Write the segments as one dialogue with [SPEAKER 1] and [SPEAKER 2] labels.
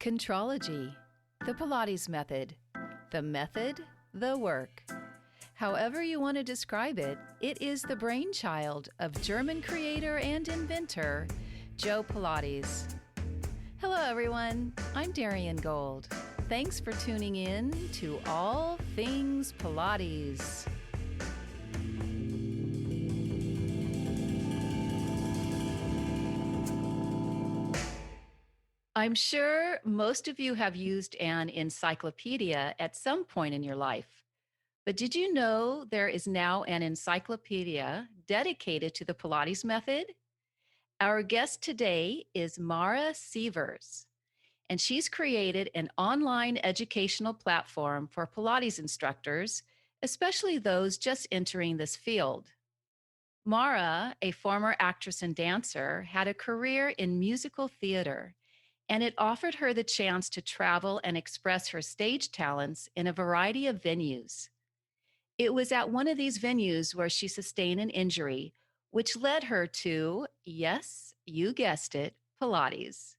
[SPEAKER 1] Contrology, the Pilates method, the method, the work. However you want to describe it, it is the brainchild of German creator and inventor, Joe Pilates. Hello everyone, I'm Darian Gold. Thanks for tuning in to All Things Pilates. I'm sure most of you have used an encyclopedia at some point in your life. But did you know there is now an encyclopedia dedicated to the Pilates method? Our guest today is Mara Sievers, and she's created an online educational platform for Pilates instructors, especially those just entering this field. Mara, a former actress and dancer, had a career in musical theater, and it offered her the chance to travel and express her stage talents in a variety of venues. It was at one of these venues where she sustained an injury, which led her to, yes, you guessed it, Pilates.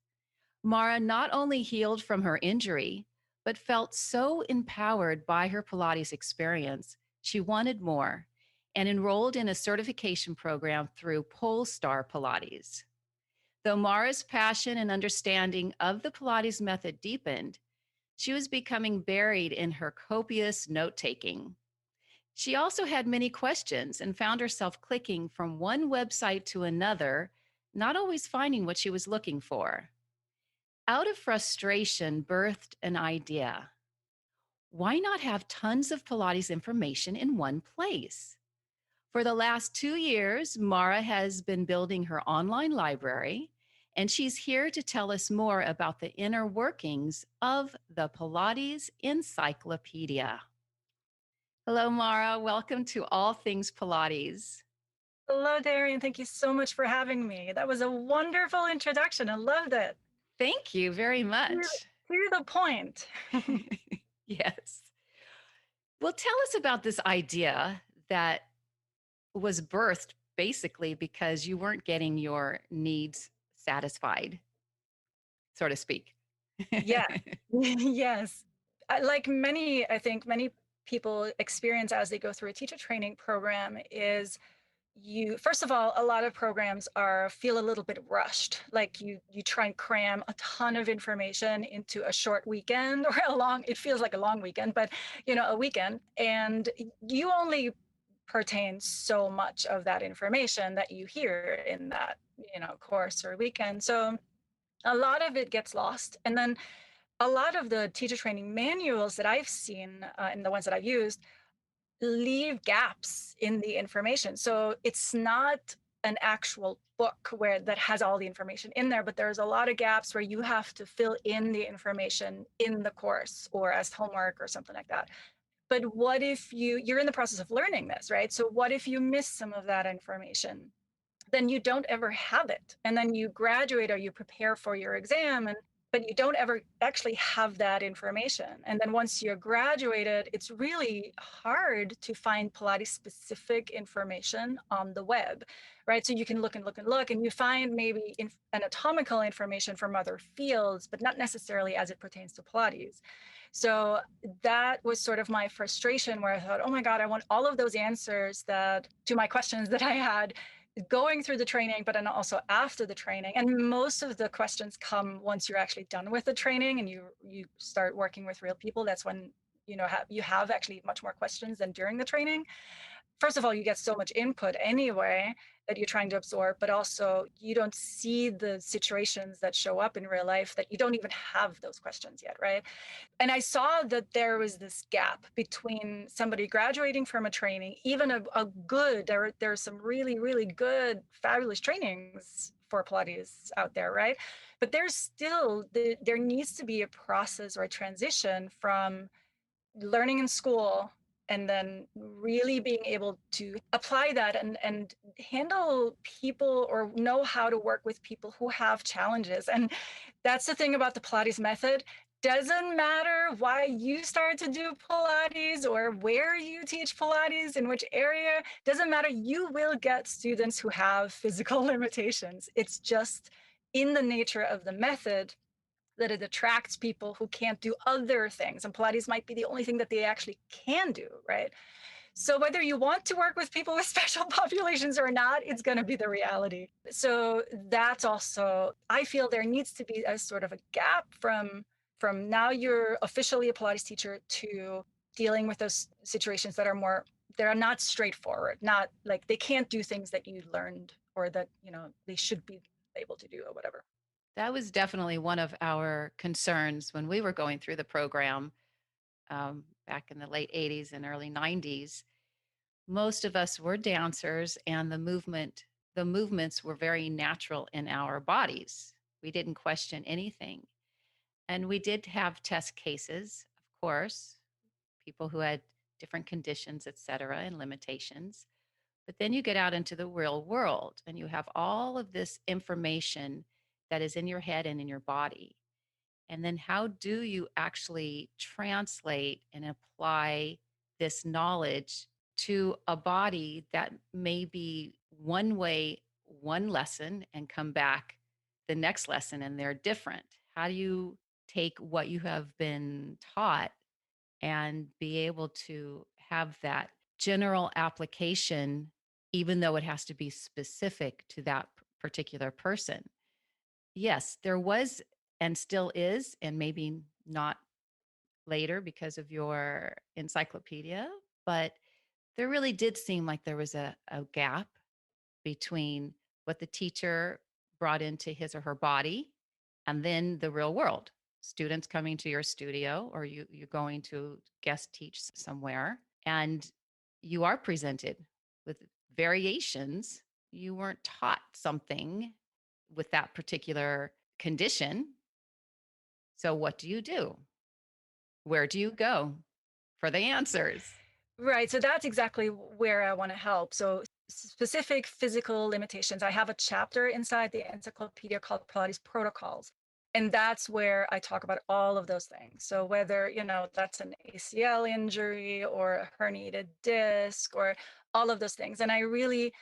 [SPEAKER 1] Mara not only healed from her injury, but felt so empowered by her Pilates experience, she wanted more and enrolled in a certification program through Polestar Pilates. Though Mara's passion and understanding of the Pilates method deepened, she was becoming buried in her copious note taking. She also had many questions and found herself clicking from one website to another, not always finding what she was looking for. Out of frustration, birthed an idea. Why not have tons of Pilates information in one place? For the last 2 years, Mara has been building her online library, and she's here to tell us more about the inner workings of the Pilates Encyclopedia. Hello, Mara. Welcome to All Things Pilates.
[SPEAKER 2] Hello, Darian. Thank you so much for having me. That was a wonderful introduction. I loved it.
[SPEAKER 1] Thank you very
[SPEAKER 2] To
[SPEAKER 1] much.
[SPEAKER 2] to the point.
[SPEAKER 1] Yes. Well, tell us about this idea that was birthed basically because you weren't getting your needs satisfied, so to speak.
[SPEAKER 2] Yeah. Yes. I think many people experience as they go through a teacher training program is first of all, a lot of programs feel a little bit rushed. Like you try and cram a ton of information into a short weekend or it feels like a long weekend, but a weekend. And you only pertain so much of that information that you hear in that, course or weekend. So a lot of it gets lost. And then a lot of the teacher training manuals that I've seen and the ones that I've used leave gaps in the information. So it's not an actual book that has all the information in there, but there's a lot of gaps where you have to fill in the information in the course or as homework or something like that. But what if you're in the process of learning this, right? So what if you miss some of that information? Then you don't ever have it. And then you graduate or you prepare for your exam but you don't ever actually have that information. And then once you're graduated, it's really hard to find Pilates specific information on the web, right? So you can look and look and look, and you find maybe anatomical information from other fields, but not necessarily as it pertains to Pilates. So that was sort of my frustration where I thought, oh my God, I want all of those answers to my questions that I had going through the training, but then also after the training. And most of the questions come once you're actually done with the training and you start working with real people. That's when you have actually much more questions than during the training. First of all, you get so much input anyway that you're trying to absorb, but also you don't see the situations that show up in real life that you don't even have those questions yet, right? And I saw that there was this gap between somebody graduating from a training, even there's some really, really good, fabulous trainings for Pilates out there, right? But there needs to be a process or a transition from learning in school and then really being able to apply that and handle people or know how to work with people who have challenges. And that's the thing about the Pilates method. Doesn't matter why you started to do Pilates or where you teach Pilates, in which area, doesn't matter. You will get students who have physical limitations. It's just in the nature of the method that it attracts people who can't do other things. And Pilates might be the only thing that they actually can do, right? So whether you want to work with people with special populations or not, it's going to be the reality. So that's also, I feel there needs to be a sort of a gap from now you're officially a Pilates teacher to dealing with those situations that are more, they're not straightforward, not like they can't do things that you learned or that, they should be able to do or whatever.
[SPEAKER 1] That was definitely one of our concerns when we were going through the program back in the late 80s and early 90s. Most of us were dancers, and the movements were very natural in our bodies. We didn't question anything. And we did have test cases, of course, people who had different conditions, et cetera, and limitations. But then you get out into the real world and you have all of this information that is in your head and in your body. And then how do you actually translate and apply this knowledge to a body that may be one way, one lesson, and come back the next lesson and they're different? How do you take what you have been taught and be able to have that general application, even though it has to be specific to that particular person? Yes, there was and still is, and maybe not later because of your encyclopedia, but there really did seem like there was a gap between what the teacher brought into his or her body and then the real world. Students coming to your studio or you're going to guest teach somewhere and you are presented with variations. You weren't taught something with that particular condition. So what do you do? Where do you go for the answers?
[SPEAKER 2] Right. So that's exactly where I want to help. So specific physical limitations. I have a chapter inside the encyclopedia called Pilates Protocols. And that's where I talk about all of those things. So whether, that's an ACL injury or a herniated disc or all of those things. And I really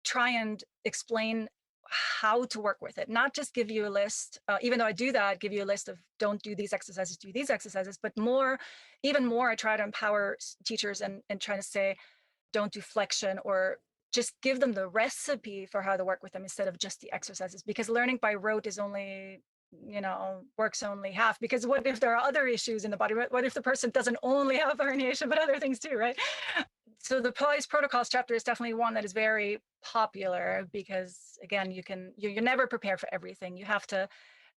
[SPEAKER 2] try and explain how to work with it, not just give you a list, even though I do that, give you a list of don't do these exercises, do these exercises, but more, even more, I try to empower teachers and try to say, don't do flexion or just give them the recipe for how to work with them instead of just the exercises, because learning by rote is only, works only half, because what if there are other issues in the body? What if the person doesn't only have herniation but other things too, right? So the Pilates protocols chapter is definitely one that is very popular because, again, you're never prepared for everything. You have to,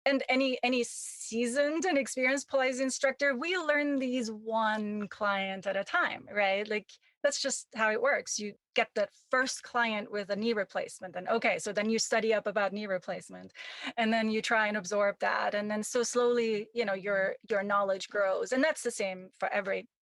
[SPEAKER 2] and any seasoned and experienced Pilates instructor, we learn these one client at a time, right? Like that's just how it works. You get that first client with a knee replacement, and okay, so then you study up about knee replacement, and then you try and absorb that, and then so slowly, your knowledge grows, and that's the same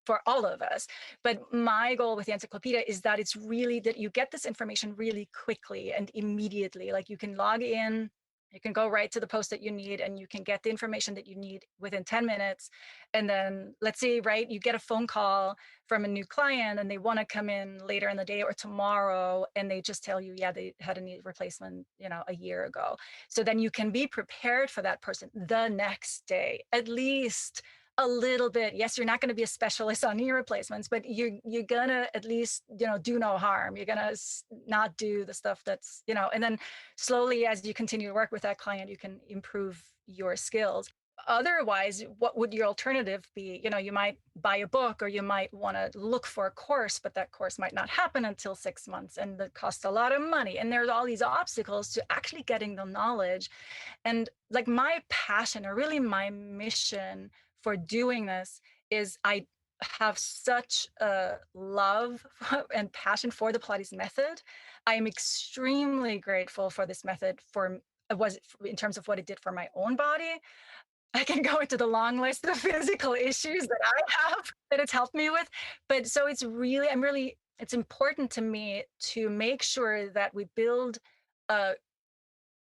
[SPEAKER 2] for all of us. But my goal with the encyclopedia is that it's really that you get this information really quickly and immediately. Like you can log in, you can go right to the post that you need and you can get the information that you need within 10 minutes. And then let's say, right, you get a phone call from a new client and they want to come in later in the day or tomorrow and they just tell you, yeah, they had a knee replacement, a year ago. So then you can be prepared for that person the next day, at least a little bit. Yes, you're not going to be a specialist on knee replacements, but you're gonna at least do no harm. You're gonna not do the stuff that's and then slowly as you continue to work with that client, you can improve your skills. Otherwise, what would your alternative be? You might buy a book or you might want to look for a course, but that course might not happen until 6 months and that costs a lot of money. And there's all these obstacles to actually getting the knowledge. And like my passion or really my mission for doing this is I have such a love and passion for the Pilates method. I am extremely grateful for this method for was in terms of what it did for my own body. I can go into the long list of physical issues that I have that it's helped me with. But so it's important to me to make sure that we build a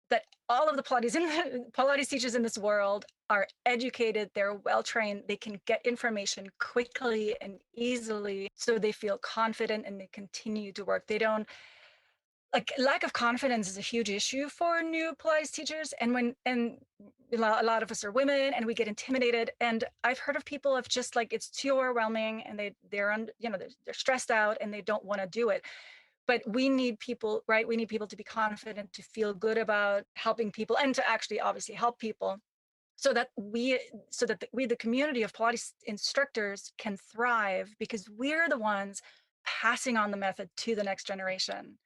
[SPEAKER 2] that all of the Pilates teachers in this world are educated, they're well trained, they can get information quickly and easily so they feel confident and they continue to work. They don't like lack of confidence is a huge issue for new Pilates teachers. And a lot of us are women and we get intimidated. And I've heard of people of just like it's too overwhelming and they're on, they're stressed out and they don't want to do it. But we need people, right? We need people to be confident, to feel good about helping people, and to actually obviously help people, so that the community of Pilates instructors can thrive, because we're the ones passing on the method to the next generation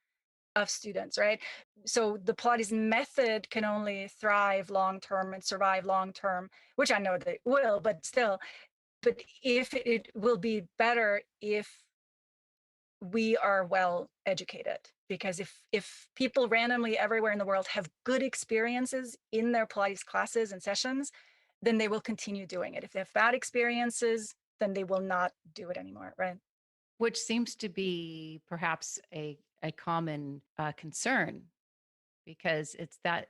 [SPEAKER 2] of students, right? So the Pilates method can only thrive long term and survive long term, which I know they will, but still. But if it will be better if we are well educated, because if people randomly everywhere in the world have good experiences in their Pilates classes and sessions, then they will continue doing it. If they have bad experiences, then they will not do it anymore, right?
[SPEAKER 1] Which seems to be perhaps a common concern because it's that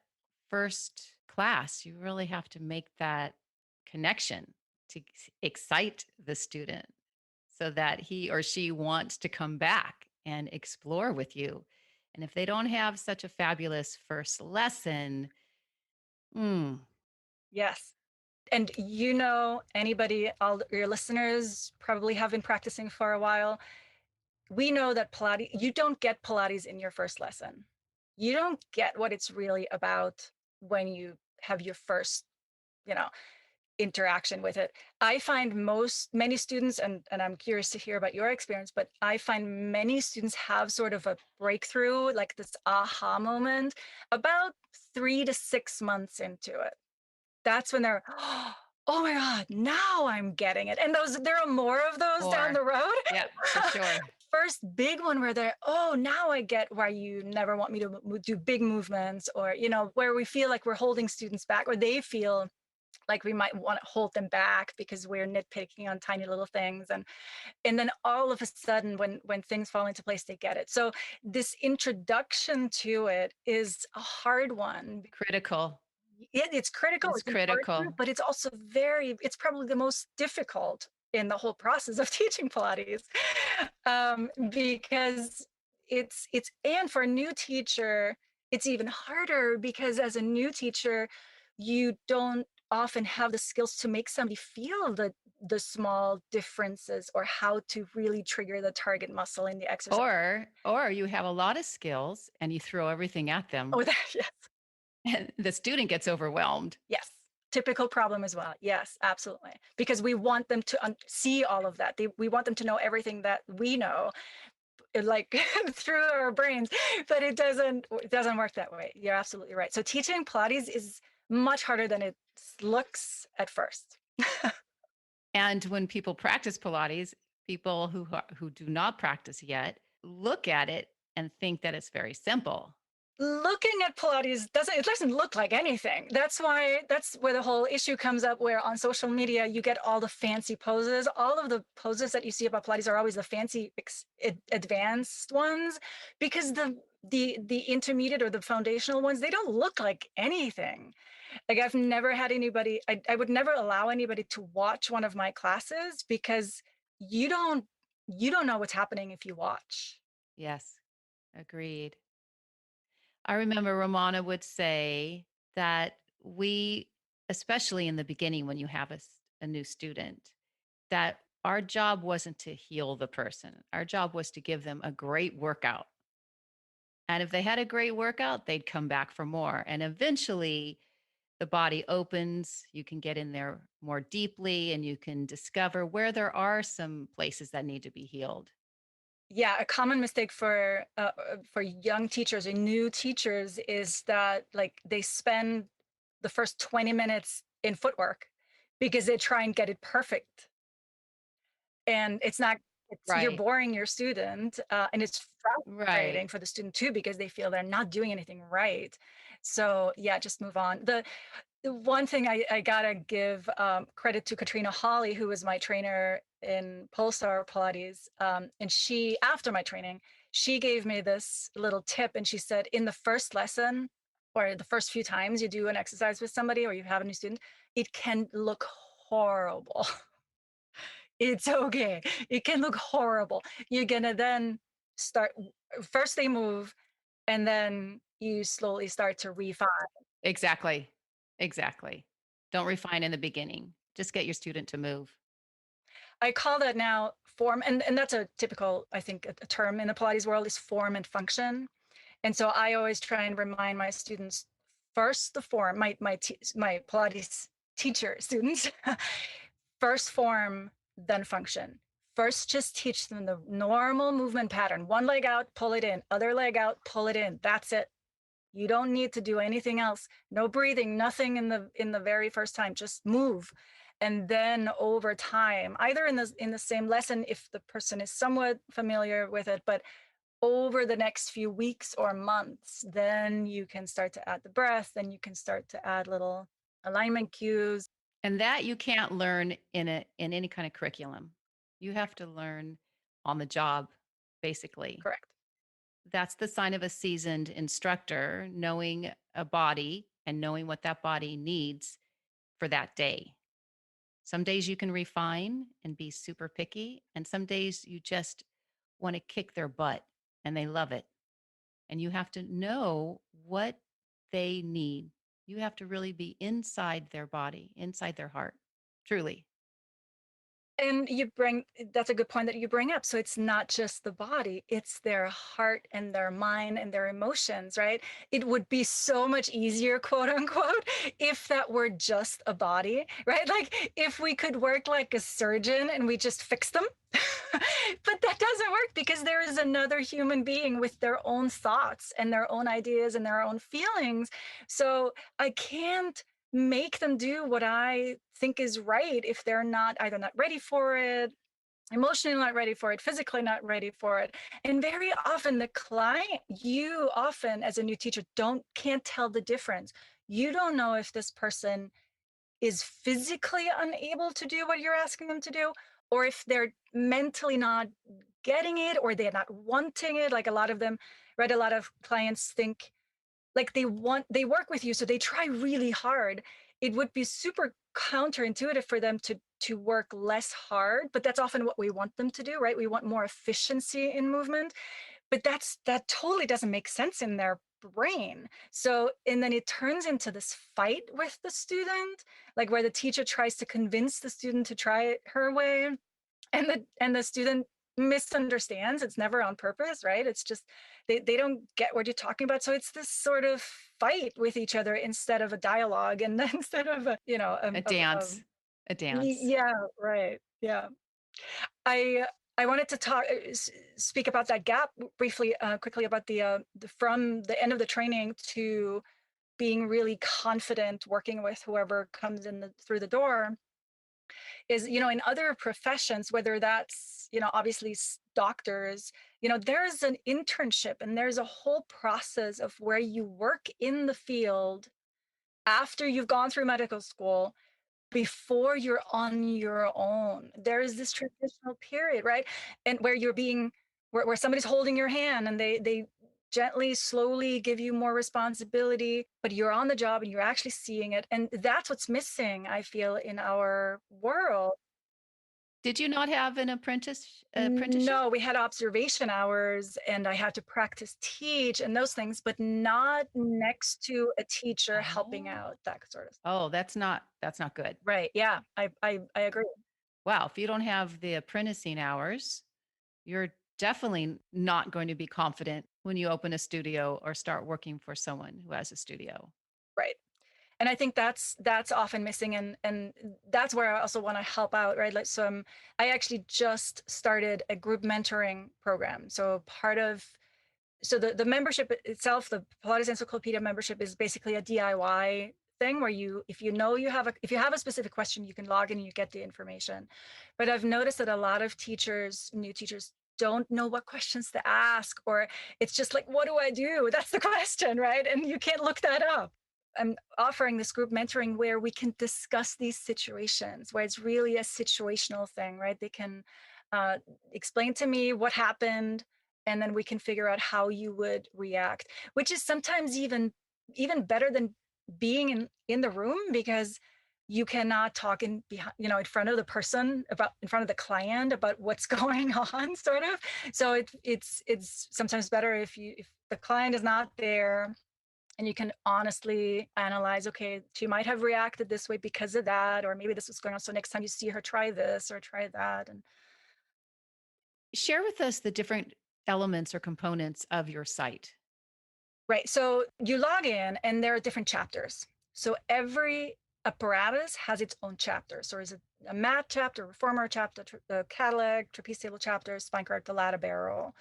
[SPEAKER 1] first class. You really have to make that connection to excite the student so that he or she wants to come back and explore with you. And if they don't have such a fabulous first lesson, mm,
[SPEAKER 2] Yes. And anybody, all your listeners probably have been practicing for a while. We know that Pilates, you don't get Pilates in your first lesson. You don't get what it's really about when you have your first, you know, interaction with it. I find many students, and I'm curious to hear about your experience, but I find many students have sort of a breakthrough, like this aha moment, about 3 to 6 months into it. That's when they're, oh my God, now I'm getting it. And there are more of those down
[SPEAKER 1] more.
[SPEAKER 2] the road.
[SPEAKER 1] Yeah, for sure.
[SPEAKER 2] First big one where they're, oh, now I get why you never want me to do big movements, or, where we feel like we're holding students back, or they feel like we might want to hold them back because we're nitpicking on tiny little things. And then all of a sudden, when things fall into place, they get it. So this introduction to it is a hard one.
[SPEAKER 1] Critical.
[SPEAKER 2] It's critical,
[SPEAKER 1] It's
[SPEAKER 2] it's important,
[SPEAKER 1] critical.
[SPEAKER 2] but it's probably the most difficult in the whole process of teaching Pilates. Because and for a new teacher, it's even harder, because as a new teacher, you don't often have the skills to make somebody feel the small differences, or how to really trigger the target muscle in the exercise.
[SPEAKER 1] Or you have a lot of skills and you throw everything at them
[SPEAKER 2] Oh, that, yes.
[SPEAKER 1] and the student gets overwhelmed.
[SPEAKER 2] Yes. Typical problem as well. Yes, absolutely. Because we want them to see all of that. We want them to know everything that we know, like through our brains, but it doesn't work that way. You're absolutely right. So teaching Pilates is much harder than it looks at first.
[SPEAKER 1] And when people practice Pilates, people who do not practice yet look at it and think that it's very simple.
[SPEAKER 2] Looking at Pilates doesn't look like anything. That's where the whole issue comes up, where on social media you get all the fancy poses. All of the poses that you see about Pilates are always the fancy advanced ones, because the intermediate or the foundational ones, they don't look like anything. Like, I've never had anybody, I would never allow anybody to watch one of my classes, because you don't you don't know what's happening if you watch.
[SPEAKER 1] Yes, agreed. I remember Romana would say that we, especially in the beginning when you have a new student, that our job wasn't to heal the person. Our job was to give them a great workout. And if they had a great workout, they'd come back for more. And eventually, the body opens, you can get in there more deeply and you can discover where there are some places that need to be healed.
[SPEAKER 2] Yeah, a common mistake for young teachers or new teachers is that, like, they spend the first 20 minutes in footwork because they try and get it perfect, and it's not. You're
[SPEAKER 1] Right.
[SPEAKER 2] boring your student, and it's
[SPEAKER 1] Right.
[SPEAKER 2] frustrating for the student too, because they feel they're not doing anything right. So yeah, just move on. The one thing I gotta give credit to Katrina Hawley, who was my trainer in Pulsar Pilates, and she, after my training, she gave me this little tip, and she said, in the first lesson, or the first few times you do an exercise with somebody, or you have a new student, it can look horrible. It's okay. It can look horrible. You're gonna then start. First, they move, and then you slowly start to refine.
[SPEAKER 1] Exactly. Exactly. Don't refine in the beginning. Just get your student to move.
[SPEAKER 2] I call that now form, and that's a typical, I think, a term in the Pilates world is form and function. And so I always try and remind my students first the form, my Pilates teacher students, first form, then function. First, just teach them the normal movement pattern. One leg out, pull it in. Other leg out, pull it in. That's it. You don't need to do anything else. No breathing, nothing in the very first time. Just move. And then over time, either in the same lesson if the person is somewhat familiar with it, but over the next few weeks or months, then you can start to add the breath, then you can start to add little alignment cues.
[SPEAKER 1] And that you can't learn in any kind of curriculum. You have to learn on the job, basically.
[SPEAKER 2] Correct.
[SPEAKER 1] That's the sign of a seasoned instructor, knowing a body and knowing what that body needs for that day. Some days you can refine and be super picky, and some days you just want to kick their butt and they love it. And you have to know what they need. You have to really be inside their body, inside their heart, truly.
[SPEAKER 2] And that's a good point that you bring up. So it's not just the body, it's their heart and their mind and their emotions, right? It would be so much easier, quote unquote, if that were just a body, right? Like if we could work like a surgeon and we just fix them. But that doesn't work because there is another human being with their own thoughts and their own ideas and their own feelings. So I can't make them do what I think is right if they're not either not ready for it, emotionally not ready for it, physically not ready for it. And very often the client, you often as a new teacher can't tell the difference. You don't know if this person is physically unable to do what you're asking them to do, or if they're mentally not getting it or they're not wanting it. Like a lot of them, right? A lot of clients think like they work with you so they try really hard. It would be super counterintuitive for them to work less hard, but that's often what we want them to do, right? We want more efficiency in movement, but that totally doesn't make sense in their brain. So and then it turns into this fight with the student, like where the teacher tries to convince the student to try it her way, and the student misunderstands. It's never on purpose, right? It's just they don't get what you're talking about. So it's this sort of fight with each other instead of a dialogue, and instead of a
[SPEAKER 1] A dance, a dance.
[SPEAKER 2] yeah, right, yeah. I wanted to speak about that gap briefly, quickly about the from the end of the training to being really confident working with whoever comes through the door is, in other professions, whether that's, obviously doctors, there's an internship and there's a whole process of where you work in the field after you've gone through medical school before you're on your own. There is this transitional period, right? And where where somebody's holding your hand and they gently, slowly give you more responsibility, but you're on the job and you're actually seeing it. And that's what's missing, I feel, in our world.
[SPEAKER 1] Did you not have an apprenticeship?
[SPEAKER 2] No, we had observation hours and I had to practice teach and those things, but not next to a teacher helping
[SPEAKER 1] Oh.
[SPEAKER 2] out, that sort of.
[SPEAKER 1] Oh, that's not good.
[SPEAKER 2] Right. Yeah. I agree.
[SPEAKER 1] Wow, if you don't have the apprenticing hours, you're definitely not going to be confident when you open a studio or start working for someone who has a studio.
[SPEAKER 2] Right. And I think that's often missing, and that's where I also want to help out, right? Like, so I actually just started a group mentoring program. So the membership itself, the Pilates Encyclopedia membership, is basically a DIY thing where if you have a specific question, you can log in and you get the information. But I've noticed that a lot of new teachers don't know what questions to ask, or it's just like, what do I do? That's the question, right? And you can't look that up. I'm offering this group mentoring where we can discuss these situations, where it's really a situational thing, right? They can uh, explain to me what happened, and then we can figure out how you would react, which is sometimes even better than being in the room, because you cannot talk in behind, in front of the person, about in front of the client, about what's going on, sort of. So it's sometimes better if the client is not there, and you can honestly analyze, okay, she might have reacted this way because of that, or maybe this was going on, so next time you see her, try this or try that. And
[SPEAKER 1] Share with us the different elements or components of your site.
[SPEAKER 2] right. So you log in and there are different chapters. So every apparatus has its own chapter. So is it a mat chapter, reformer chapter, the Cadillac, trapeze table chapter, spine corrector, ladder barrel.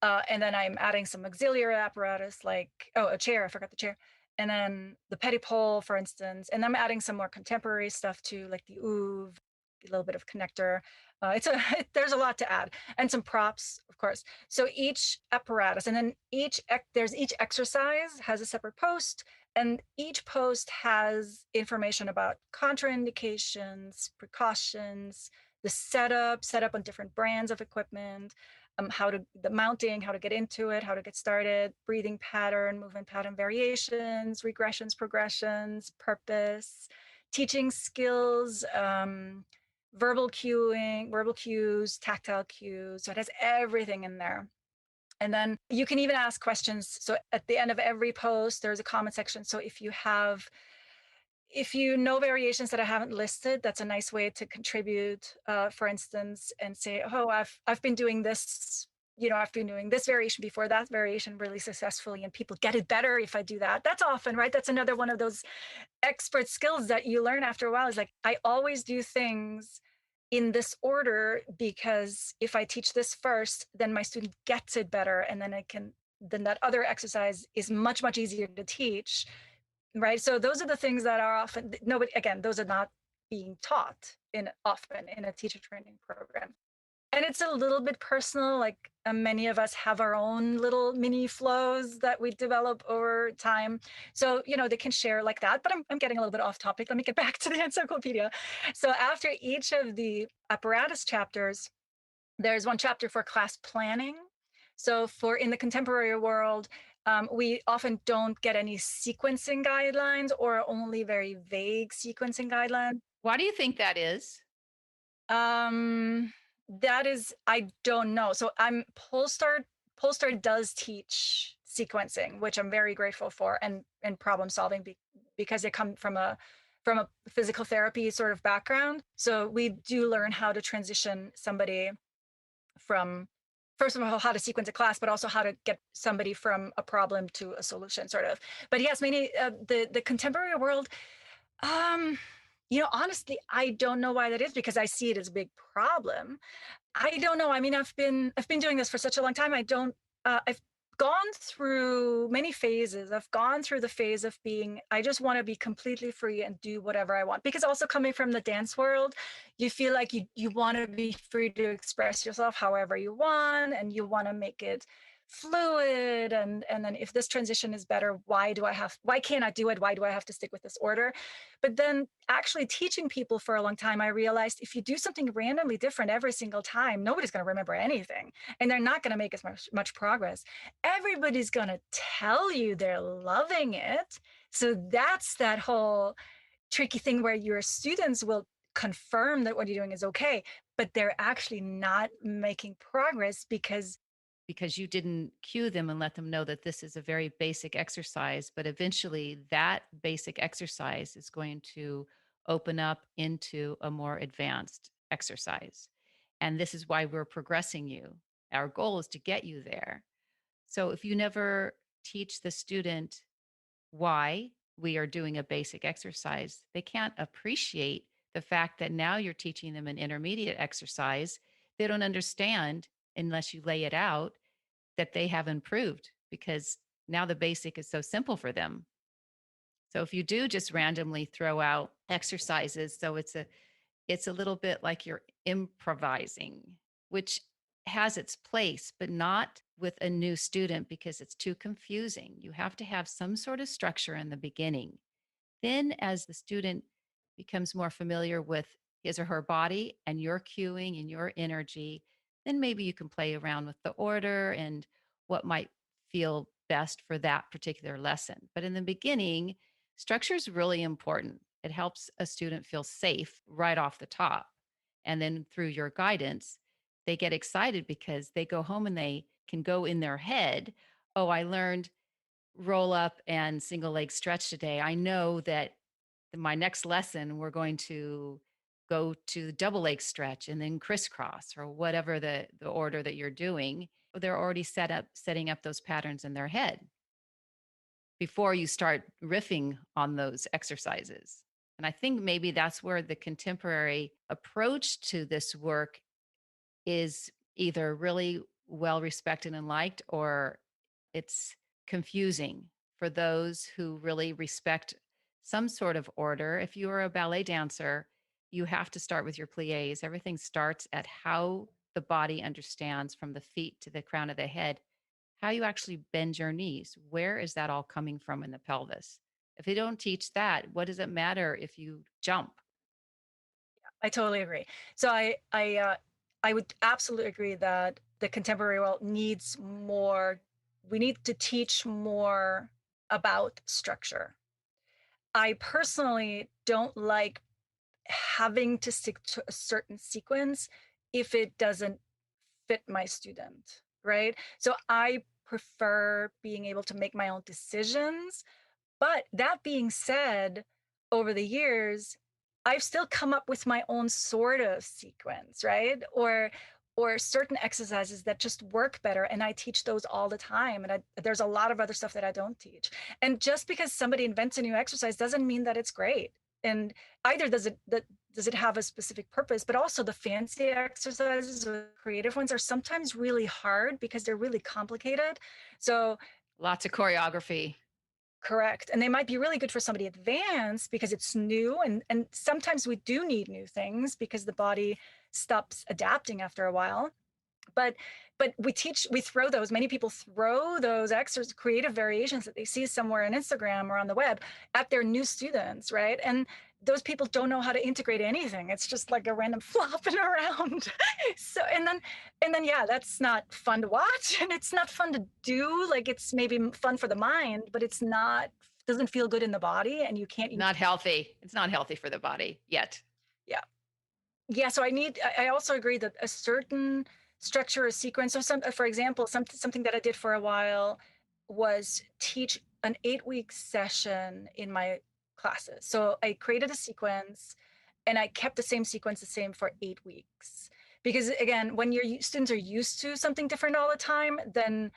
[SPEAKER 2] And then I'm adding some auxiliary apparatus like, oh, a chair, I forgot the chair. And then the petty pole, for instance. And I'm adding some more contemporary stuff too, like the oov, a little bit of connector. There's a lot to add, and some props, of course. So each apparatus, and then each exercise has a separate post, and each post has information about contraindications, precautions, the setup on different brands of equipment, the mounting, how to get into it, how to get started, breathing pattern, movement pattern variations, regressions, progressions, purpose, teaching skills, verbal cueing, verbal cues, tactile cues. So it has everything in there. And then you can even ask questions. So at the end of every post, there's a comment section. So if you know variations that I haven't listed, that's a nice way to contribute, for instance, and say, oh, I've been doing this, I've been doing this variation before, that variation really successfully, and people get it better if I do that. That's often, right? That's another one of those expert skills that you learn after a while, is like, I always do things in this order, because if I teach this first, then my student gets it better. And then that other exercise is much, much easier to teach. Right. So those are the things that are often nobody, again, those are not being taught often in a teacher training program. And it's a little bit personal. Like, many of us have our own little mini flows that we develop over time. So, they can share like that. But I'm getting a little bit off topic. Let me get back to the encyclopedia. So after each of the apparatus chapters, there's one chapter for class planning. So for in the contemporary world, we often don't get any sequencing guidelines, or only very vague sequencing guidelines.
[SPEAKER 1] Why do you think that is?
[SPEAKER 2] Um, that is, I don't know. So Polestar does teach sequencing, which I'm very grateful for, and problem solving, because they come from a physical therapy sort of background. So we do learn how to transition somebody from, first of all, how to sequence a class, but also how to get somebody from a problem to a solution, sort of. But yes, many the contemporary world, um honestly, I don't know why that is, because I see it as a big problem. I don't know. I mean, I've been doing this for such a long time. I've gone through many phases. I've gone through the phase of being, I just want to be completely free and do whatever I want. Because also coming from the dance world, you feel like you want to be free to express yourself however you want, and you want to make it fluid. And then if this transition is better, why can't I do it? Why do I have to stick with this order? But then actually teaching people for a long time, I realized if you do something randomly different every single time, nobody's going to remember anything, and they're not going to make as much progress. Everybody's going to tell you they're loving it. So that's that whole tricky thing where your students will confirm that what you're doing is okay, but they're actually not making progress
[SPEAKER 1] Because you didn't cue them and let them know that this is a very basic exercise, but eventually that basic exercise is going to open up into a more advanced exercise. And this is why we're progressing you. Our goal is to get you there. So if you never teach the student why we are doing a basic exercise, they can't appreciate the fact that now you're teaching them an intermediate exercise. They don't understand unless you lay it out that they have improved, because now the basic is so simple for them. So if you do just randomly throw out exercises, so it's a little bit like you're improvising, which has its place, but not with a new student because it's too confusing. You have to have some sort of structure in the beginning. Then, as the student becomes more familiar with his or her body and your cueing and your energy, then maybe you can play around with the order and what might feel best for that particular lesson. But in the beginning, structure is really important. It helps a student feel safe right off the top. And then through your guidance, they get excited because they go home and they can go in their head, oh, I learned roll up and single leg stretch today. I know that my next lesson, we're going to go to double leg stretch and then crisscross or whatever the order that you're doing. They're already setting up those patterns in their head before you start riffing on those exercises. And I think maybe that's where the contemporary approach to this work is either really well respected and liked, or it's confusing for those who really respect some sort of order. If you are a ballet dancer, you have to start with your plies. Everything starts at how the body understands from the feet to the crown of the head, how you actually bend your knees. Where is that all coming from in the pelvis? If they don't teach that, what does it matter if you jump?
[SPEAKER 2] I totally agree. So I would absolutely agree that the contemporary world needs more. We need to teach more about structure. I personally don't like having to stick to a certain sequence if it doesn't fit my student, right? So I prefer being able to make my own decisions, but that being said, over the years, I've still come up with my own sort of sequence, right? Or certain exercises that just work better, and I teach those all the time. And there's a lot of other stuff that I don't teach. And just because somebody invents a new exercise doesn't mean that it's great. And either does it have a specific purpose, but also the fancy exercises or creative ones are sometimes really hard because they're really complicated. So
[SPEAKER 1] Lots of choreography.
[SPEAKER 2] correct. And they might be really good for somebody advanced because it's new. And sometimes we do need new things because the body stops adapting after a while. But we throw those, many people throw those extras, creative variations that they see somewhere on Instagram or on the web at their new students, right? And those people don't know how to integrate anything. It's just like a random flopping around. So and then yeah, that's not fun to watch and it's not fun to do. Like it's maybe fun for the mind, but it's not, doesn't feel good in the body and you can't use.
[SPEAKER 1] Not healthy. It's not healthy for the body yet.
[SPEAKER 2] Yeah. Yeah, so I also agree that a certain structure or sequence, so for example, something that I did for a while was teach an 8-week session in my classes. So I created a sequence and I kept the same sequence the same for 8 weeks. Because again, when your students are used to something different all the time, then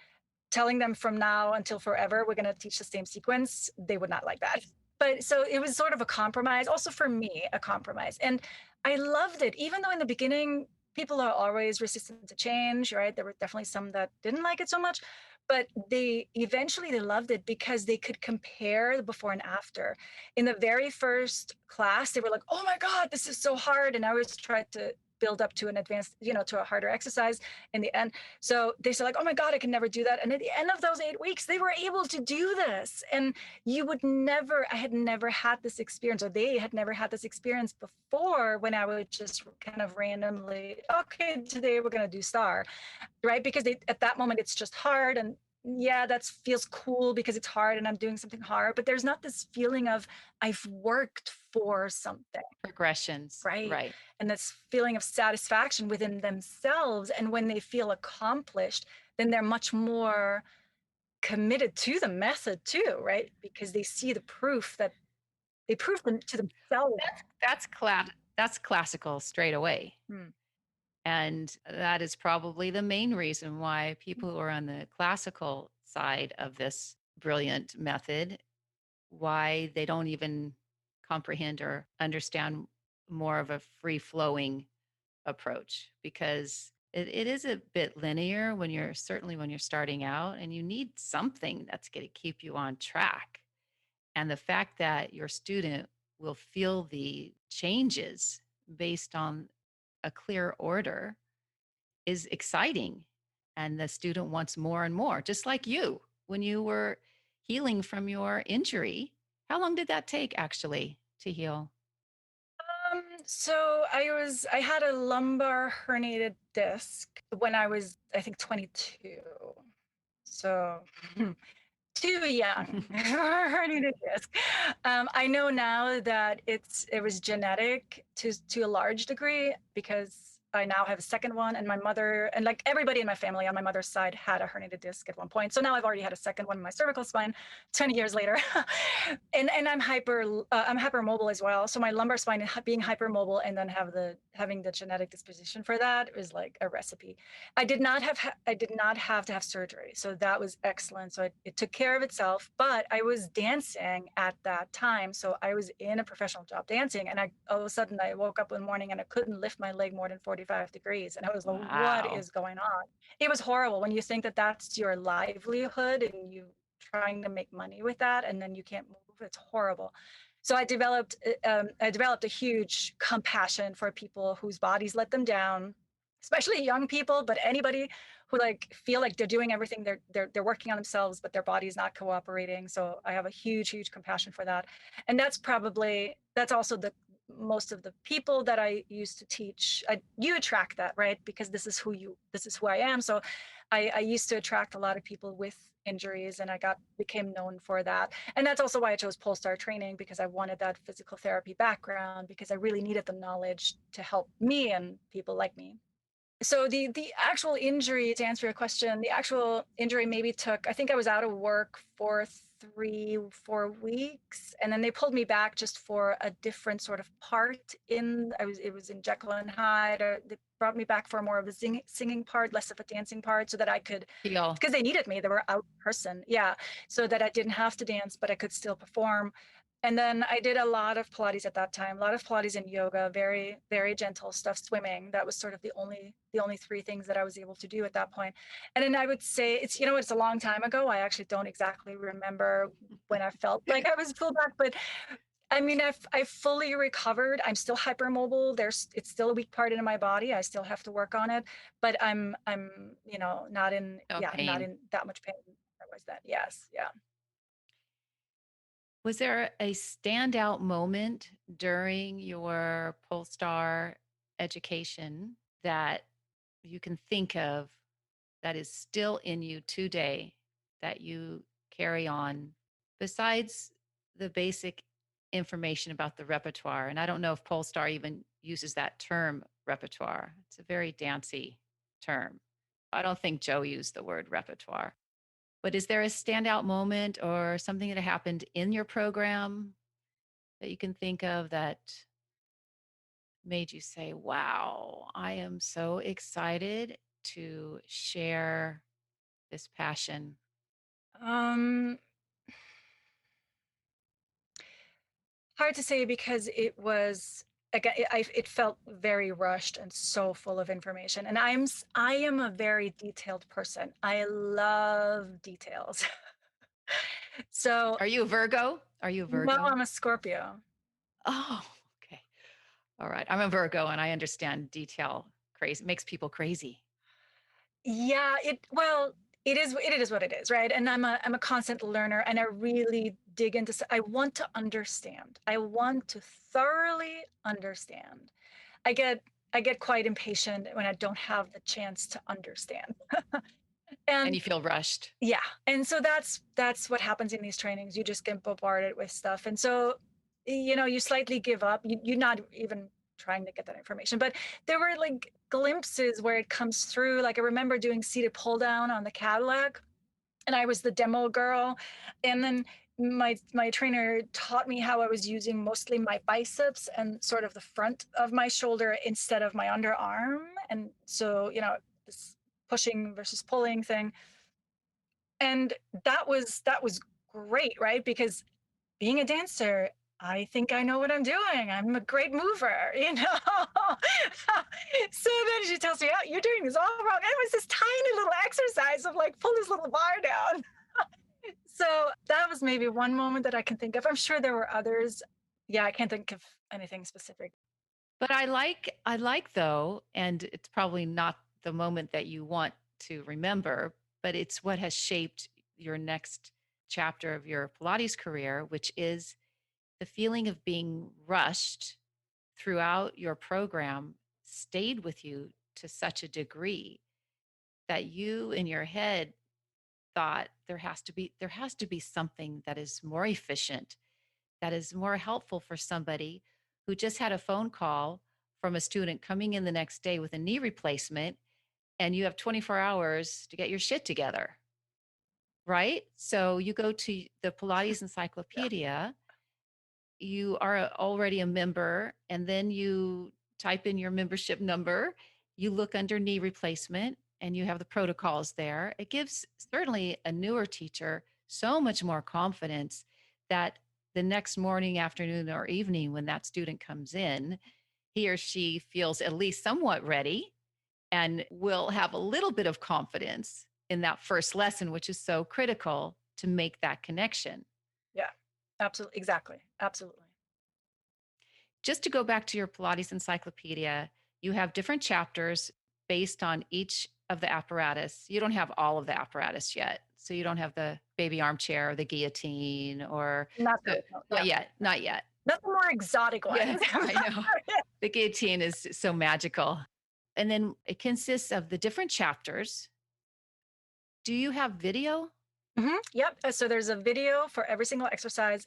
[SPEAKER 2] telling them from now until forever, we're going to teach the same sequence, they would not like that. But so it was sort of a compromise, also for me, a compromise. And I loved it, even though in the beginning, people are always resistant to change, right? There were definitely some that didn't like it so much, but they loved it because they could compare the before and after. In the very first class, they were like, oh my God, this is so hard. And I always tried to build up to an advanced, to a harder exercise in the end. So they said like, oh my God, I can never do that. And at the end of those 8 weeks, they were able to do this. And I had never had this experience, or they had never had this experience before when I would just kind of randomly, okay, today we're going to do star, right? Because at that moment, it's just hard. And yeah, that feels cool because it's hard and I'm doing something hard. But there's not this feeling of I've worked for something,
[SPEAKER 1] Progressions,
[SPEAKER 2] right?
[SPEAKER 1] right.
[SPEAKER 2] And this feeling of satisfaction within themselves. And when they feel accomplished, then they're much more committed to the method too, right? Because they see the proof that they prove them to themselves.
[SPEAKER 1] That's classical straight away.
[SPEAKER 2] Hmm.
[SPEAKER 1] And that is probably the main reason why people who are on the classical side of this brilliant method, why they don't even comprehend or understand more of a free flowing approach, because it is a bit linear when you're certainly when you're starting out, and you need something that's going to keep you on track. And the fact that your student will feel the changes based on a clear order is exciting. And the student wants more and more, just like you when you were healing from your injury. How long did that take actually to heal?
[SPEAKER 2] So I had a lumbar herniated disc when I was, I think, 22. So Too young for hernia disc. I know now that it was genetic to a large degree because I now have a second one, and my mother and like everybody in my family on my mother's side had a herniated disc at one point. So now I've already had a second one in my cervical spine 20 years later. And I'm hypermobile as well. So my lumbar spine being hypermobile and then having the genetic disposition for that is like a recipe. I did not have to have surgery, so that was excellent. So it took care of itself. But I was dancing at that time, so I was in a professional job dancing, and I all of a sudden I woke up one morning and I couldn't lift my leg more than 45 degrees, and I was like, "What
[SPEAKER 1] Wow.
[SPEAKER 2] is going on?" It was horrible when you think that that's your livelihood and you trying to make money with that, and then you can't move. It's horrible. So I developed a huge compassion for people whose bodies let them down, especially young people, but anybody who like feel like they're doing everything, they're working on themselves, but their body's not cooperating. So I have a huge compassion for that, and that's also the most of the people that I used to teach. You attract that, right? Because this is who I am. So I used to attract a lot of people with injuries, and became known for that. And that's also why I chose Polestar training, because I wanted that physical therapy background, because I really needed the knowledge to help me and people like me. So the actual injury, to answer your question, the actual injury maybe took, I think I was out of work for 3 4 weeks, and then they pulled me back just for a different sort of part in it was in Jekyll and Hyde, or they brought me back for more of a singing part, less of a dancing part, so that I could,
[SPEAKER 1] Feel.
[SPEAKER 2] because they needed me, they were out person, yeah, so that I didn't have to dance but I could still perform. And then I did a lot of Pilates at that time, a lot of Pilates and yoga, very gentle stuff, swimming. That was sort of the only three things that I was able to do at that point. And then I would say it's a long time ago. I actually don't exactly remember when I felt like I was pulled back, but I mean, I fully recovered. I'm still hypermobile. It's still a weak part in my body. I still have to work on it, but I'm not in,
[SPEAKER 1] No
[SPEAKER 2] yeah, not
[SPEAKER 1] pain.
[SPEAKER 2] in that much pain. I was that. Yes, yeah.
[SPEAKER 1] Was there a standout moment during your Polestar education that you can think of that is still in you today that you carry on besides the basic information about the repertoire? And I don't know if Polestar even uses that term repertoire. It's a very dancey term. I don't think Joe used the word repertoire. But is there a standout moment or something that happened in your program that you can think of that made you say, wow, I am so excited to share this passion?
[SPEAKER 2] Um, Hard to say because again, it felt very rushed and so full of information. And I am a very detailed person. I love details. So
[SPEAKER 1] Are you a Virgo? Are you a
[SPEAKER 2] no,
[SPEAKER 1] Virgo?
[SPEAKER 2] I'm a Scorpio.
[SPEAKER 1] Oh, okay. All right. I'm a Virgo and I understand detail crazy. It makes people crazy.
[SPEAKER 2] Yeah, it is what it is, right? And I'm a constant learner, and I really dig into I want to understand. I want to thoroughly understand. I get I get quite impatient when I don't have the chance to understand.
[SPEAKER 1] And
[SPEAKER 2] And
[SPEAKER 1] you feel rushed.
[SPEAKER 2] yeah, and so that's what happens in these trainings. You just get bombarded with stuff, and so you slightly give up. You're not even trying to get that information, but there were like glimpses where it comes through. Like I remember doing seated pull down on the Cadillac, and I was the demo girl, and then my trainer taught me how I was using mostly my biceps and sort of the front of my shoulder instead of my underarm, and so this pushing versus pulling thing. And that was great, right? Because being a dancer, I think I know what I'm doing. I'm a great mover, So then she tells me, "Oh, you're doing this all wrong." And it was this tiny little exercise of like pull this little bar down. So that was maybe one moment that I can think of. I'm sure there were others. Yeah, I can't think of anything specific.
[SPEAKER 1] But I like though, and it's probably not the moment that you want to remember, but it's what has shaped your next chapter of your Pilates career, which is the feeling of being rushed throughout your program stayed with you to such a degree that you in your head thought there has to be something that is more efficient, that is more helpful for somebody who just had a phone call from a student coming in the next day with a knee replacement, and you have 24 hours to get your shit together, right? So you go to the Pilates
[SPEAKER 2] Yeah.
[SPEAKER 1] Encyclopedia, you are already a member, and then you type in your membership number, you look under knee replacement, and you have the protocols there. It gives certainly a newer teacher so much more confidence that the next morning, afternoon, or evening when that student comes in, he or she feels at least somewhat ready and will have a little bit of confidence in that first lesson, which is so critical to make that connection.
[SPEAKER 2] Yeah. Absolutely. Exactly. Absolutely.
[SPEAKER 1] Just to go back to your Pilates encyclopedia, you have different chapters based on each of the apparatus. You don't have all of the apparatus yet. So you don't have the baby armchair or the guillotine or
[SPEAKER 2] Not those. No.
[SPEAKER 1] not
[SPEAKER 2] Yeah.
[SPEAKER 1] yet, not yet.
[SPEAKER 2] Not the more exotic
[SPEAKER 1] Yes,
[SPEAKER 2] ones.
[SPEAKER 1] I know. The guillotine is so magical. And then it consists of the different chapters. Do you have video?
[SPEAKER 2] Yep. So there's a video for every single exercise,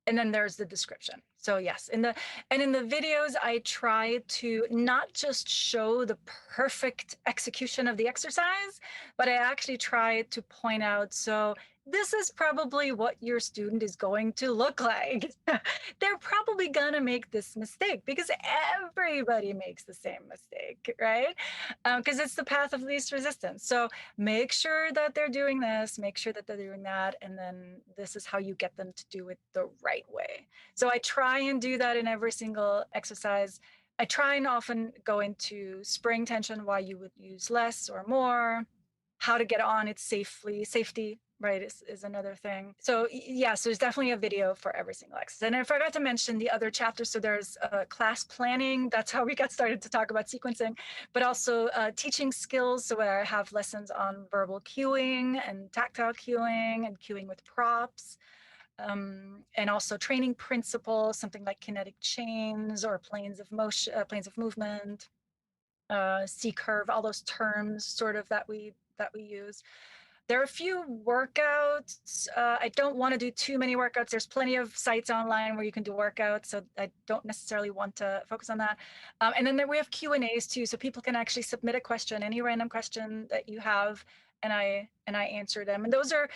[SPEAKER 2] and then there's the description. So yes, in the videos I try to not just show the perfect execution of the exercise, but I actually try to point out, so this is probably what your student is going to look like. They're probably gonna make this mistake because everybody makes the same mistake, right? Because it's the path of least resistance. So make sure that they're doing this, make sure that they're doing that, and then this is how you get them to do it the right way. So I try and do that in every single exercise. I try and often go into spring tension, why you would use less or more, how to get on it safely. Safety, right, is another thing. So yeah, so there's definitely a video for every single exercise. And I forgot to mention the other chapters. So there's class planning. That's how we got started to talk about sequencing, but also teaching skills. So where I have lessons on verbal cueing and tactile cueing and cueing with props. And also training principles, something like kinetic chains or planes of motion, planes of movement, C curve, all those terms sort of that we use. There are a few workouts. I don't want to do too many workouts. There's plenty of sites online where you can do workouts, so I don't necessarily want to focus on that. And then we have Q&As too, so people can actually submit a question, any random question that you have, and I answer them. And those are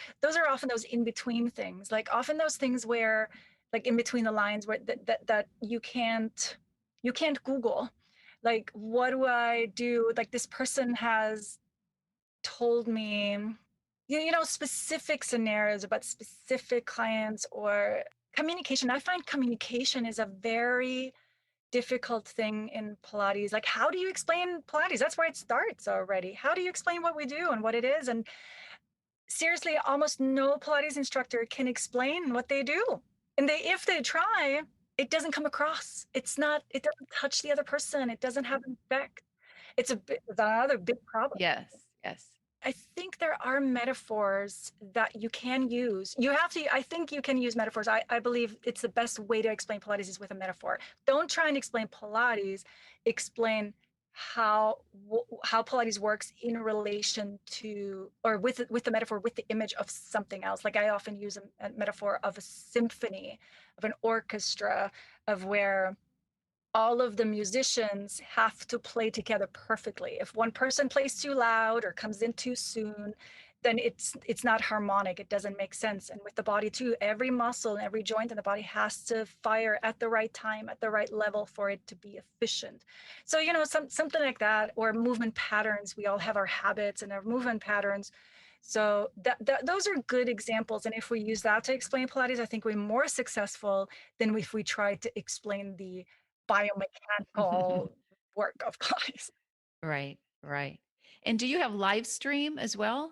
[SPEAKER 2] often those in between things, like often those things where, like in between the lines, where that you can't Google. Like, what do I do? Like this person has told me, specific scenarios about specific clients or communication. I find communication is a very difficult thing in Pilates. Like, how do you explain Pilates? That's where it starts already. How do you explain what we do and what it is? And seriously, almost no Pilates instructor can explain what they do. And if they try, it doesn't come across. It doesn't touch the other person. It doesn't have an effect. It's another big problem.
[SPEAKER 1] Yes, yes.
[SPEAKER 2] I think there are metaphors that you can use. I think you can use metaphors. I believe it's the best way to explain Pilates is with a metaphor. Don't try and explain Pilates, explain how Pilates works in relation to, or with the metaphor, with the image of something else. Like I often use a metaphor of a symphony, of an orchestra, of where all of the musicians have to play together perfectly. If one person plays too loud or comes in too soon, then it's not harmonic. It doesn't make sense. And with the body too, every muscle and every joint in the body has to fire at the right time, at the right level for it to be efficient. So, something like that, or movement patterns. We all have our habits and our movement patterns. So those are good examples. And if we use that to explain Pilates, I think we're more successful than if we try to explain the biomechanical work of Pilates.
[SPEAKER 1] Right, right. And do you have live stream as well?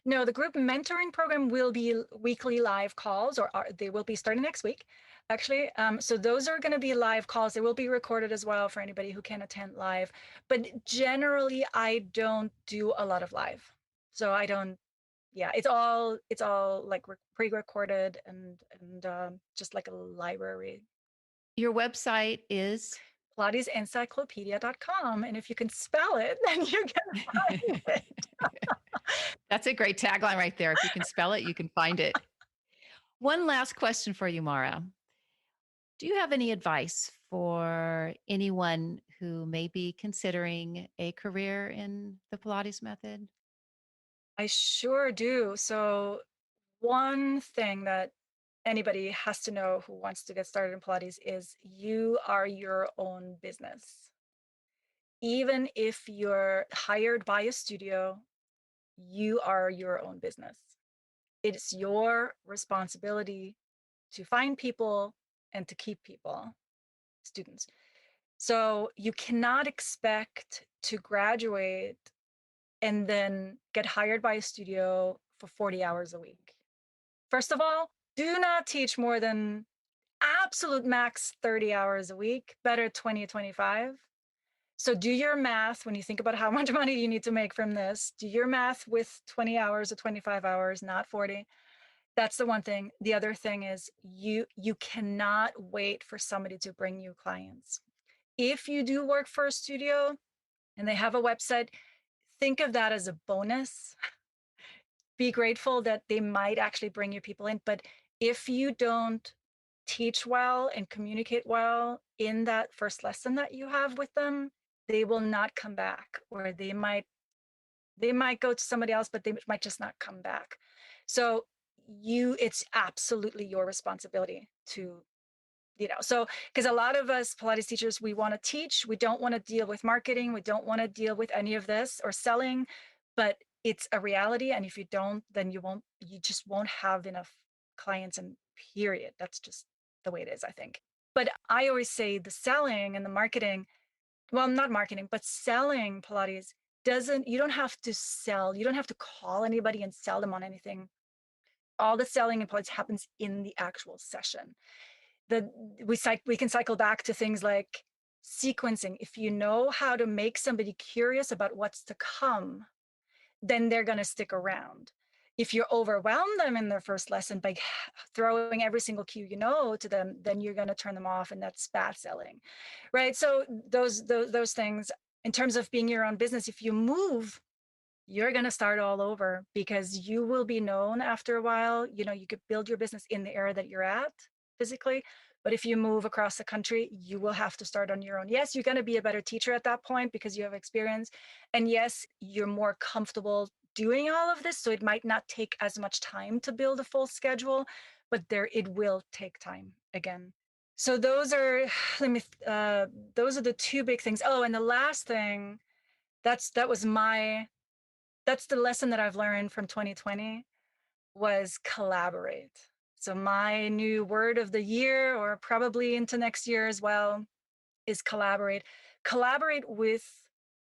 [SPEAKER 2] No, the group mentoring program will be weekly live calls, or they will be starting next week, actually. So those are going to be live calls. They will be recorded as well for anybody who can attend live. But generally, I don't do a lot of live. So I don't. Yeah, it's all like pre-recorded and just like a library.
[SPEAKER 1] Your website is?
[SPEAKER 2] PilatesEncyclopedia.com. And if you can spell it, then you can find it.
[SPEAKER 1] That's a great tagline right there. If you can spell it, you can find it. One last question for you, Mara. Do you have any advice for anyone who may be considering a career in the Pilates method?
[SPEAKER 2] I sure do. So, one thing that anybody has to know who wants to get started in Pilates is you are your own business. Even if you're hired by a studio, you are your own business. It's your responsibility to find people and to keep people, students. So you cannot expect to graduate and then get hired by a studio for 40 hours a week. First of all, do not teach more than absolute max 30 hours a week, better 20, 25. So do your math when you think about how much money you need to make from this. Do your math with 20 hours or 25 hours, not 40. That's the one thing. The other thing is you cannot wait for somebody to bring you clients. If you do work for a studio and they have a website, think of that as a bonus. Be grateful that they might actually bring you people in. But if you don't teach well and communicate well in that first lesson that you have with them, they will not come back, or they might go to somebody else, but they might just not come back. So it's absolutely your responsibility to, so because a lot of us Pilates teachers, we want to teach, we don't want to deal with marketing, we don't want to deal with any of this or selling, but it's a reality. And if you don't, then you just won't have enough clients, and period. That's just the way it is, I think. But I always say the selling and the marketing, well, not marketing, but selling Pilates doesn't, you don't have to sell, you don't have to call anybody and sell them on anything. All the selling in Pilates happens in the actual session. the we can cycle back to things like sequencing. If you know how to make somebody curious about what's to come, then they're going to stick around. If you overwhelm them in their first lesson by throwing every single cue to them, then you're going to turn them off, and that's bad selling, right? So those things, in terms of being your own business, if you move, you're going to start all over, because you will be known after a while. You could build your business in the area that you're at physically, but if you move across the country, you will have to start on your own. Yes, you're going to be a better teacher at that point because you have experience, and yes, you're more comfortable doing all of this, so it might not take as much time to build a full schedule, but it will take time again. So those are let me those are the two big things. Oh, and the last thing, that was that's the lesson that I've learned from 2020, was collaborate. So my new word of the year, or probably into next year as well, is collaborate. Collaborate with,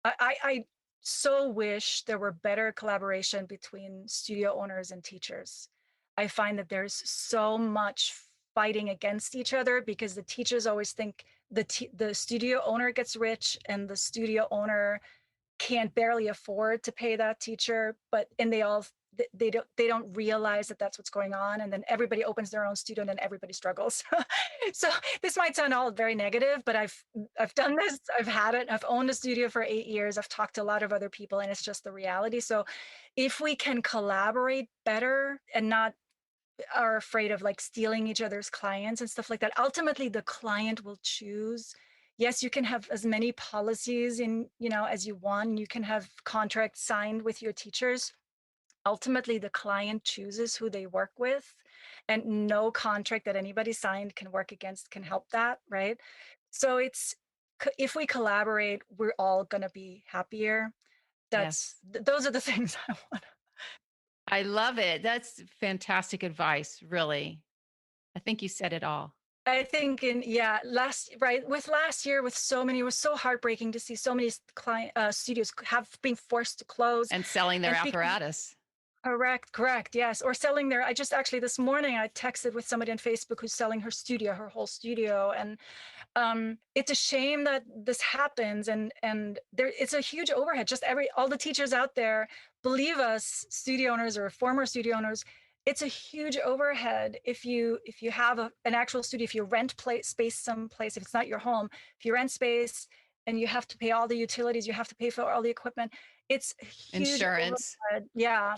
[SPEAKER 2] I so wish there were better collaboration between studio owners and teachers. I find that there's so much fighting against each other, because the teachers always think the studio owner gets rich and the studio owner can't barely afford to pay that teacher, and they don't realize that that's what's going on, and then everybody opens their own studio and then everybody struggles. So this might sound all very negative, but I've done this, I've had it, I've owned a studio for 8 years, I've talked to a lot of other people, and it's just the reality. So if we can collaborate better and not are afraid of like stealing each other's clients and stuff like that, ultimately the client will choose. Yes, you can have as many policies as you want. You can have contracts signed with your teachers. Ultimately, the client chooses who they work with, and no contract that anybody signed can help that, right? So if we collaborate, we're all going to be happier.
[SPEAKER 1] Yes.
[SPEAKER 2] Those are the things I want.
[SPEAKER 1] I love it. That's fantastic advice, really. I think you said it all.
[SPEAKER 2] I think with last year, with so many, it was so heartbreaking to see so many studios have been forced to close.
[SPEAKER 1] And selling their
[SPEAKER 2] And
[SPEAKER 1] apparatus.
[SPEAKER 2] correct, yes, or selling I just actually this morning I texted with somebody on Facebook who's selling her whole studio, and it's a shame that this happens, and it's a huge overhead. Just all the teachers out there, believe us, studio owners or former studio owners, it's a huge overhead. If you have an actual studio, if you rent space someplace, if it's not your home, if you rent space and you have to pay all the utilities, you have to pay for all the equipment, It's a huge
[SPEAKER 1] Insurance.
[SPEAKER 2] overhead. Yeah.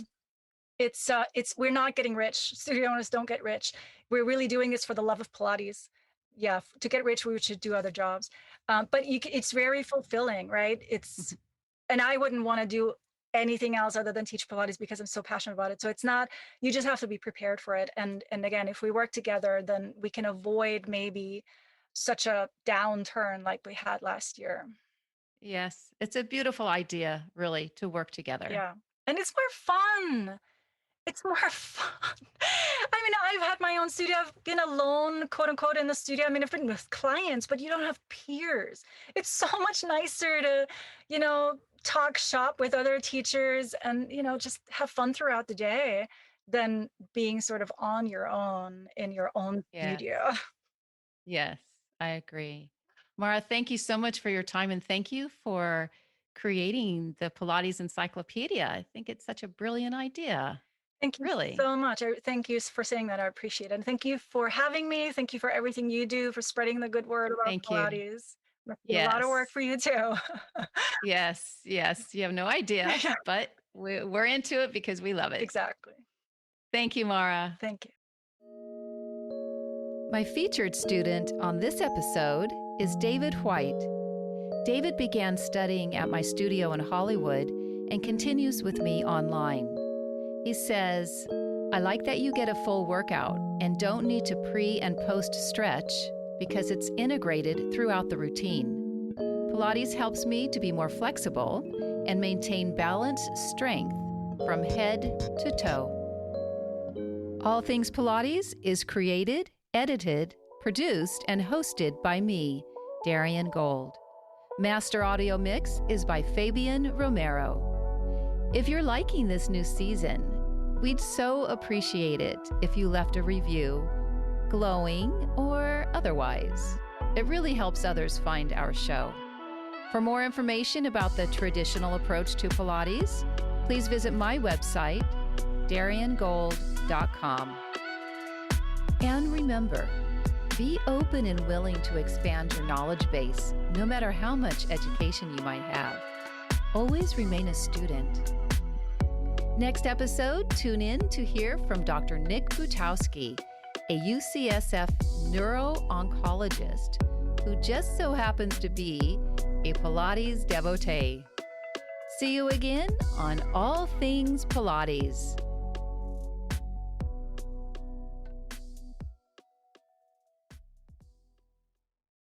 [SPEAKER 2] It's we're not getting rich. Studio owners don't get rich. We're really doing this for the love of Pilates. Yeah, to get rich, we should do other jobs. But it's very fulfilling, right? And I wouldn't want to do anything else other than teach Pilates because I'm so passionate about it. So it's not, you just have to be prepared for it. And again, if we work together, then we can avoid maybe such a downturn like we had last year.
[SPEAKER 1] Yes, it's a beautiful idea, really, to work together.
[SPEAKER 2] Yeah. And it's more fun. It's more fun. I mean, I've had my own studio. I've been alone, quote unquote, in the studio. I mean, I've been with clients, but you don't have peers. It's so much nicer to, talk shop with other teachers and, just have fun throughout the day than being sort of on your own in your own
[SPEAKER 1] Yes.
[SPEAKER 2] studio.
[SPEAKER 1] Yes, I agree. Mara, thank you so much for your time and thank you for creating the Pilates Encyclopedia. I think it's such a brilliant idea.
[SPEAKER 2] Thank you
[SPEAKER 1] Really.
[SPEAKER 2] so much. Thank you for saying that. I appreciate it. And thank you for having me. Thank you for everything you do, for spreading the good word about
[SPEAKER 1] Thank you.
[SPEAKER 2] Pilates. Must be a lot of work
[SPEAKER 1] Yes.
[SPEAKER 2] for you too.
[SPEAKER 1] Yes. Yes. You have no idea,
[SPEAKER 2] Yeah,
[SPEAKER 1] but we're into it because we love it.
[SPEAKER 2] exactly.
[SPEAKER 1] Thank you, Mara.
[SPEAKER 2] Thank you.
[SPEAKER 1] My featured student on this episode is David White. David began studying at my studio in Hollywood and continues with me online. He says, I like that you get a full workout and don't need to pre and post stretch because it's integrated throughout the routine. Pilates helps me to be more flexible and maintain balanced strength from head to toe. All Things Pilates is created, edited, produced, and hosted by me, Darian Gold. Master audio mix is by Fabian Romero. If you're liking this new season, we'd so appreciate it if you left a review, glowing or otherwise. It really helps others find our show. For more information about the traditional approach to Pilates, please visit my website, dariangold.com. And remember, be open and willing to expand your knowledge base, no matter how much education you might have. Always remain a student. Next episode, tune in to hear from Dr. Nick Butowski, a UCSF neuro-oncologist who just so happens to be a Pilates devotee. See you again on All Things Pilates.